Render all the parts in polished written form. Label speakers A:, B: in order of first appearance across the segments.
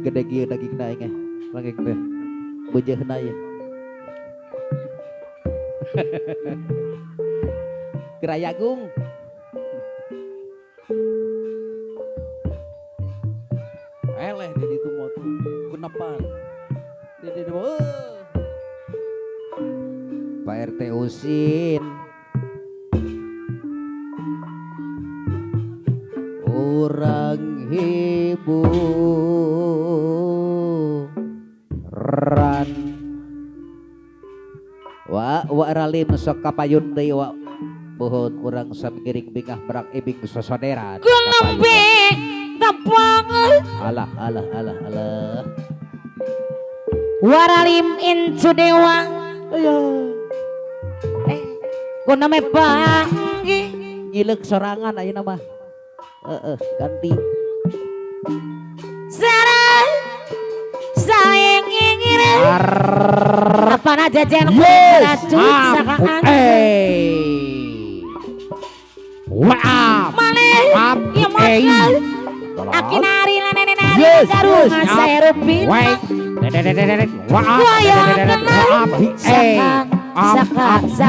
A: gede gieu daging naing langek teh. Beujeuhna ieu. Kerayagung. Eleh di ditu motu. Kunapan. Di ditu. Pak RT Usin. Orang hiburan wa ralim sok kapayun deui wa pohon urang samiring bingah berak ibing sosoderan
B: kulembe tapang
A: alah
B: waralim incu dewa
A: ayo
B: kuna me panggi
A: nyileuk sorangan ayeuna mah ganti
B: sarang sayang ingin apa na jajan racun sakaan
A: maaf
B: malih ya modal akin hari lanene nari garungan serupin sakang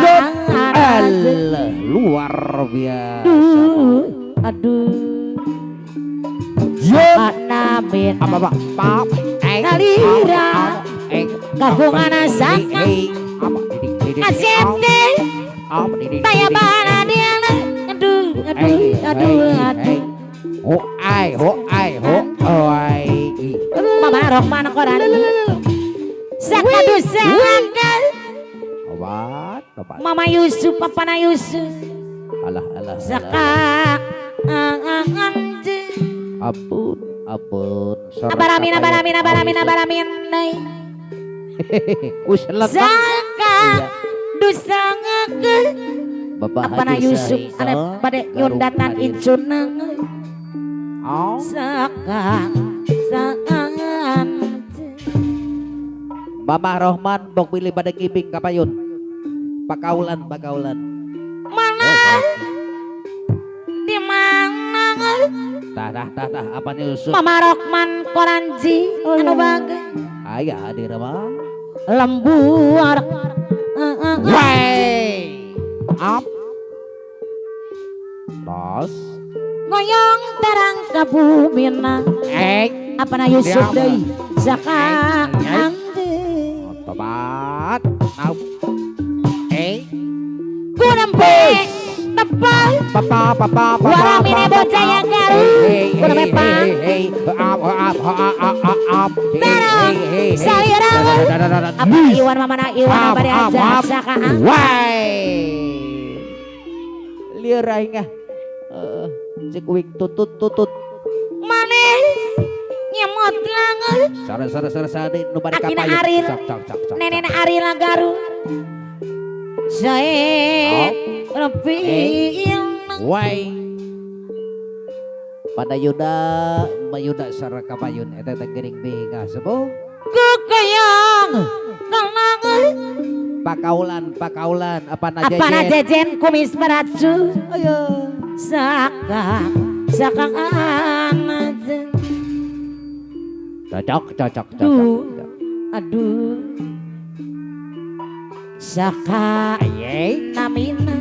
A: luar biasa
B: aduh namin
A: apa
B: kalira kagungan sakang asepte tayabana dia aduh
A: ho ai
B: mama rohman koran sakadu sakal
A: obat
B: mama Yusuf papa na Yusuf
A: alah
B: sakang
A: ampun
B: abaramin
A: uslet
B: sakang dusangake
A: Bapak
B: apa na Yusuf ane pada yundatan incunang sakang
A: Mama Rohman bok pilih pada kibing kapayun pakaulan
B: mana di mana
A: tah apa nih Yusuf
B: Mama Rohman koranji anu bagai
A: ayah di rumah
B: lembuar
A: up tos
B: ngoyong terang ke bumina apa na Yusuf deui sakang
A: tobat
B: kunempe tepal
A: papa
B: waramine bocah yang garu kunempe pang terang salira apa iwan mamana iwan abadi aja sakang
A: lieur aing cek wik tutut
B: manis nyemot langeul
A: sara nu bade
B: akina
A: kapayun
B: arir
A: cak
B: nenena ari lagaru sae repi
A: wai pada mayuda sara kapayun eta teh geuning bingah sepuh
B: kukayang kanangeul
A: pakaulan apa na
B: jejen kumis beracu ayo sakang aja
A: cocok
B: aduh saka namina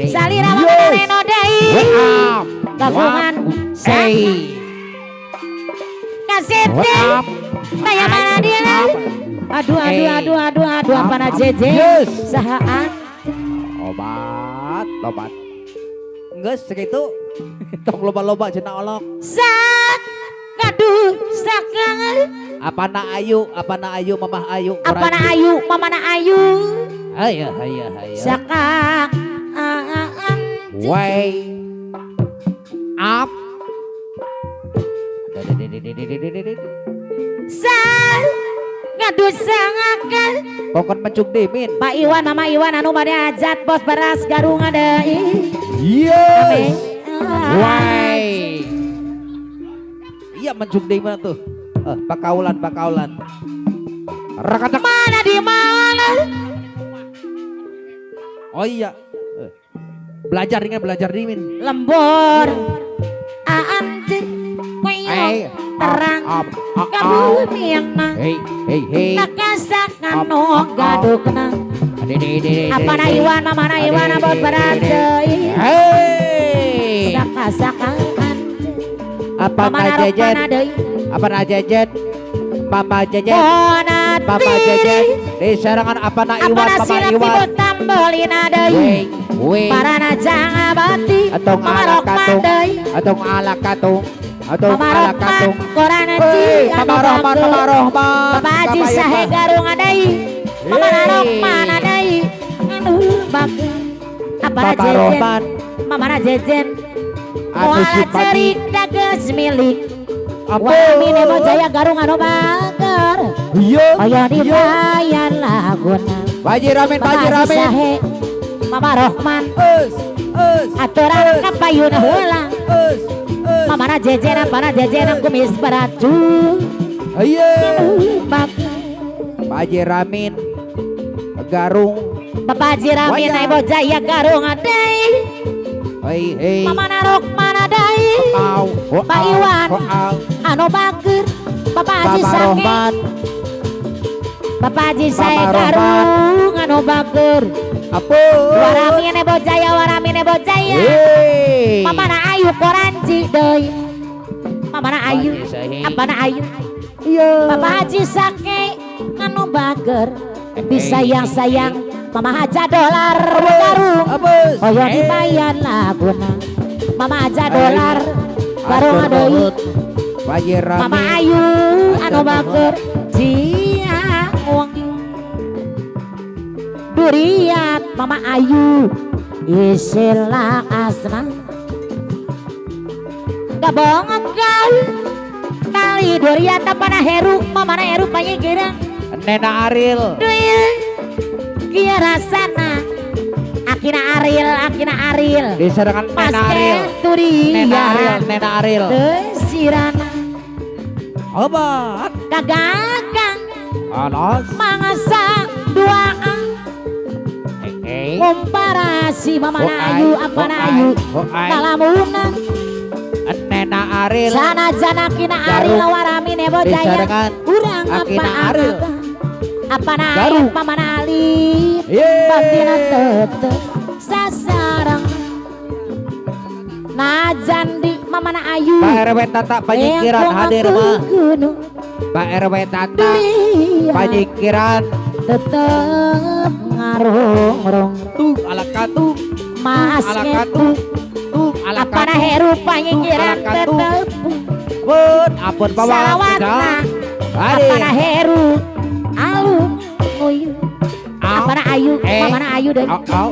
B: salira maneno deui kagungan kasete taya mana dia aduh apa na jejen sahaan
A: obat geus segitu tong loba-loba cenah olok
B: aduh sakang
A: apa na ayu mamah ayu
B: mama na ayu
A: ayo
B: sakang
A: way up
B: ngaduh sangakan
A: pokon mencuk dimin
B: Pak Iwan Mama Iwan anu bade ajat bos beras garung ada
A: yes way iya mencuk dimin tuh pakaulan rakatak
B: mana di mana
A: oh iya belajar dimin
B: lembur anjing koyo terang ka bumi yang nang
A: Hey hey hey.
B: nakasakan no gadukna apana Iwan mamana Iwan abot berada
A: Hey.
B: saka-sakaan
A: Apa
B: mamana
A: jajan?
B: rokmana deui
A: Apa jajan? Mama jajan.
B: bona
A: Mama jajan. Di sarangan apa na Iwan
B: apana
A: Mama
B: silap
A: Iwan.
B: tibut tambelina deui
A: Weng.
B: parana jang abati
A: Atong
B: mama
A: ala
B: rokman
A: katung.
B: deui
A: Atong ala katung. Atong
B: mama
A: ala
B: rokman
A: katung.
B: korana
A: Hey,
B: ci
A: Mama Rohman, Mama Rohman.
B: Bapak Haji
A: Kabayan
B: Sahe
A: mah.
B: garung adai mama
A: Hey.
B: rokman adai anu bagus apana
A: Mama
B: jejen
A: Rohman.
B: mama jejen
A: Anu
B: muala
A: si Padi.
B: cerik dages milik
A: Apa?
B: Wamine Bojaya garung anu bager
A: Iya.
B: Aya dibayan laguna
A: Baji Ramin, Baji
B: Bapak Haji
A: Ramin.
B: Sahe Mama Rohman
A: Us.
B: aturan kapayun heula
A: Us.
B: mamana jejen apana jejen kumis baratu
A: Iya.
B: bagus
A: Baji Ramin. Garung.
B: Bapak Haji Ramin
A: Wayang.
B: ai Bojaya garung adai
A: Hey hey.
B: mamana Rohman adai
A: Au.
B: Pak Iwan. anu bager Bapak Haji
A: Mama
B: Sahe
A: Rohman.
B: Bapak Haji Sahe
A: Mama Rohman.
B: garung anu bager
A: Apa?
B: waramine Bojaya
A: Hey.
B: mamana Ayu koranji deui mamana Ayu
A: Haji Sahe.
B: apana Ayu
A: Iya.
B: Bapak Haji Sake anu bager disayang-sayang Mama Haja dolar garung
A: Abus.
B: Oyo dibayar laguna Mama Haja dolar garung adeui
A: Baji Ramin.
B: Mama Ayu anu bager ciang duriat Mama Ayu istilah asna gabongan kau tali duriat apana heru mamana heru panyigeurang
A: Nena Aril.
B: kia rasana akina Aril
A: Diserangan Nena Aril. Nena Aril,
B: duriat
A: Nena Aril.
B: desirana
A: Obat.
B: kagagang
A: Alas.
B: mangasa duaan komparasi mamana Ayu apana Ayu kalamunan
A: Nena Aril.
B: sanajan akina Aril
A: Garung.
B: waramine Bojaya
A: Disarangan
B: urang
A: akina
B: apa
A: Aril.
B: apana
A: Garung.
B: ayah pamana Ali
A: Yeay.
B: batina tetep sasarang najan di mamana Ayu
A: Pak RW Tata Panyikiran hadir mah. Pak RW Tata Panyikiran.
B: tetep ngarung-rung
A: Tuh ala katung.
B: mas
A: Ala
B: ngetu
A: katung. Tuh ala
B: apana
A: katung.
B: heru panyikiran
A: Tuh, ala katung.
B: tetep
A: Pun ampun bawa
B: salawatna
A: Hadir.
B: apana heru alung nguyu apana Ayu mamana Ayu deui
A: Au.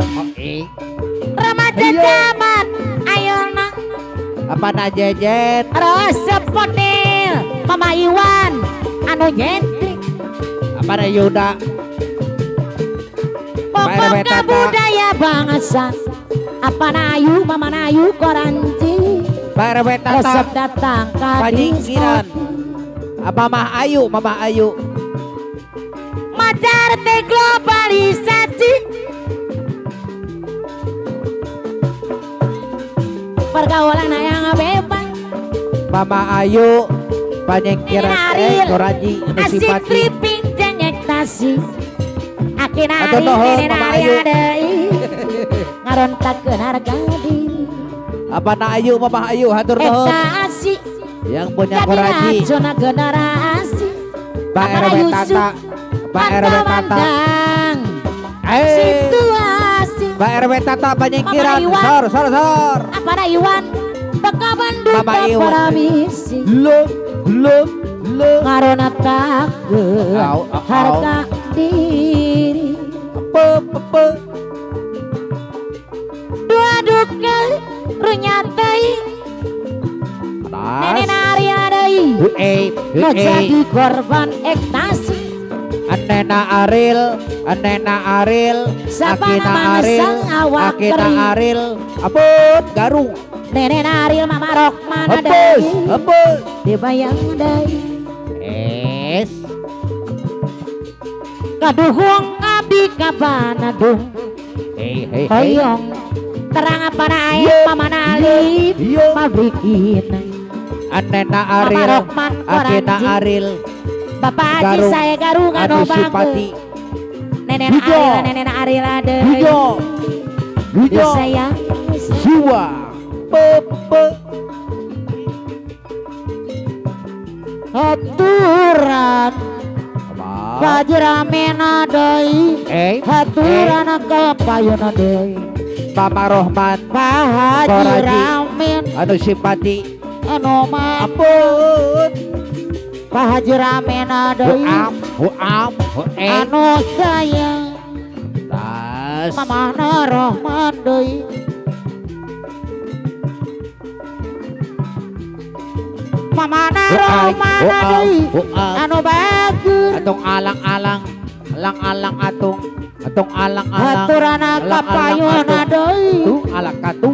B: remaja
A: Iya.
B: zaman ayeuna
A: Apa na jejen?
B: resep model Mama Iwan anu nyentrik
A: Apa na Yuda?
B: pokoknya
A: Tata.
B: budaya bangsa apana Ayu mamana Ayu koranji
A: Pak RW Tata
B: resep datang
A: Panyikiran. Apa Mama Ayu?
B: majar teh globalisasi pergaulan yang bebas
A: Mama Ayu Panyikiran
B: Aril.
A: Koraji
B: asik
A: Nusipati.
B: tripping jengek tasi akin
A: Aduh,
B: Ari
A: nuhun,
B: nenen
A: Mama
B: Ari
A: Ayu.
B: adei ngarontakeun harga diri
A: Apa na Ayu Mama Ayu hatur nuhun.
B: eta asik
A: Yang punya
B: jadi
A: Koraji
B: racuna generasi
A: Pak RW Tata. Pak RW Tata.
B: situasi
A: Pak RW Tata Panyikiran.
B: Mama Iwan.
A: Sor.
B: apana Iwan teka Bandung
A: Mama
B: ka
A: Iwan.
B: paramisi
A: Lum.
B: ngarona takeun
A: Au.
B: harga diri
A: Apa.
B: dua duka runyatei nenen Ari adei no jadi korban ekstasi
A: Nena Aril,
B: Sabana
A: Akina
B: mana
A: Aril,
B: sang awak
A: Akina
B: kering.
A: Aril, apun garung,
B: nenen Aril mama Rokman
A: hapus,
B: adei
A: hapus.
B: dibayang adei
A: Es,
B: kaduhung abdi kapanadung
A: hei.
B: hoyong terang apana air
A: Iya,
B: pamana alif
A: iya.
B: pabrikin
A: Anena
B: Mama
A: Aril
B: Rohman
A: Akina
B: Koranji
A: Aril
B: Bapak Haji
A: Garung,
B: saya garung
A: anu
B: anu
A: Supati
B: bangke Nenek
A: Hujo.
B: Aril nenek Aril ada
A: Hujo Hujo
B: sayang
A: Jua Pepe
B: haturan Pajramena deui haturan kapayuna deui
A: Mama Rohman
B: Pak Haji
A: Koranji.
B: Ramen
A: anu simpati
B: anu mah
A: ampun
B: Pak Haji Ramen deui
A: huam
B: anu sayang
A: tas
B: Mamana Rohman deui Mamana Rohman deui anu bagus
A: atong alang-alang alang-alang atong alang-alang
B: haturana kapayuna deui
A: tung alakatu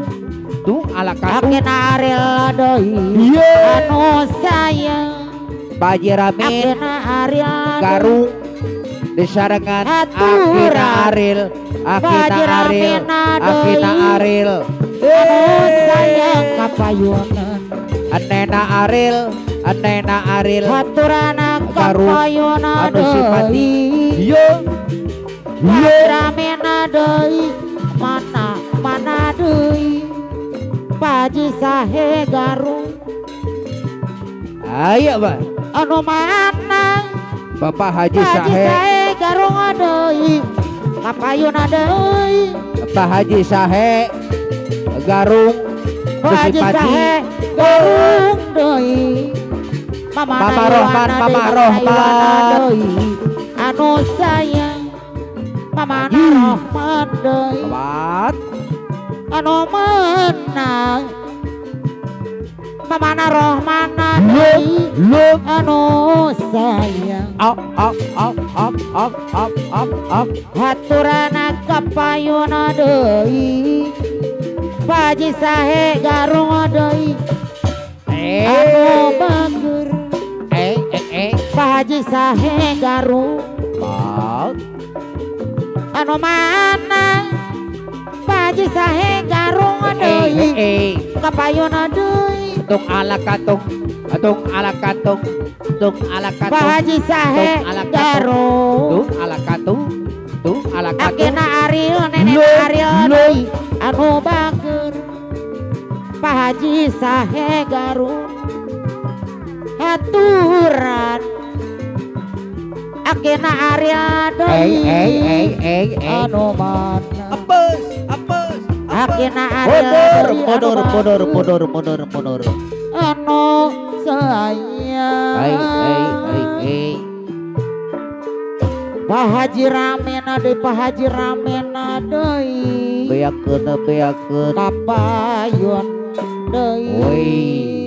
B: Akina Aril deui anu sayang
A: Baji Ramin
B: Akina Aril
A: Garung disarengan
B: Aturan.
A: Akina Aril
B: Baji Ramin
A: Akina Aril
B: anu sayang kapayuna
A: Anena Aril
B: haturana
A: Garung.
B: kapayuna
A: anu simpati
B: deui
A: yo
B: ramena deui mana deui Paji sahe garung
A: ayo Pak
B: anu mana
A: Bapak Haji
B: Paji
A: Sahe
B: sahe garung deui kapayuna deui
A: Bapak Haji Sahe Garung
B: Paji
A: Simpati
B: sahe garung deui
A: Mama Rohman
B: anu sayang Mama Rohman deui
A: Bat
B: anu menang Mamana Rohman deui anu sayang
A: up
B: haturana kapayuna deui Paji sahe garung deui anu bagur Paji sahe garung
A: Bat
B: anu mana Paji sahe garung deui kapayuna deui
A: atong alakatung
B: Paji sahe garung
A: tung alakatu
B: Akina Aril nenek Aril deui anu bager Pak Haji sahe garung haturan Akina Aril deui anu mana
A: apes
B: Akina Aril deui
A: mundur
B: anu sayang Pak Haji Ramen deui Pak Haji Ramen deui
A: beakeun
B: kapayun deui
A: Woi